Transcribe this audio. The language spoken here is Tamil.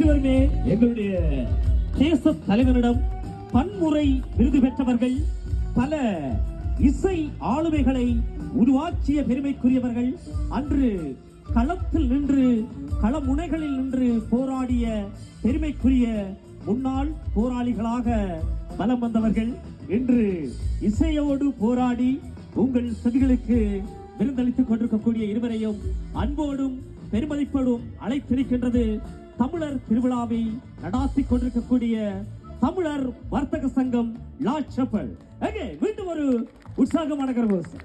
இருவருமே எங்களுடைய தேச தலைவரிடம் பன்முறை விருது பெற்றவர்கள், பல இசை ஆளுமைகளை உருவாக்கிய பெருமைக்குரியவர்கள். அன்று களத்தில் நின்று களமுனைகளில் நின்று போராடிய பெருமைக்குரிய முன்னாள் போராளிகளாக பலம் வந்தவர்கள். இன்று இசையோடு போராடி உங்கள் செவிகளுக்கு விருந்தளித்துக் கொண்டிருக்கக்கூடிய இருவரையும் அன்போடும் பெருமதிப்போடும் அழைத்திருக்கின்றது தமிழர் திருவிழாவை நடாத்திக் கொண்டிருக்கக்கூடிய தமிழர் வர்த்தக சங்கம் லாட்சப்பல். மீண்டும் ஒரு உற்சாகமான கரகோஷம்.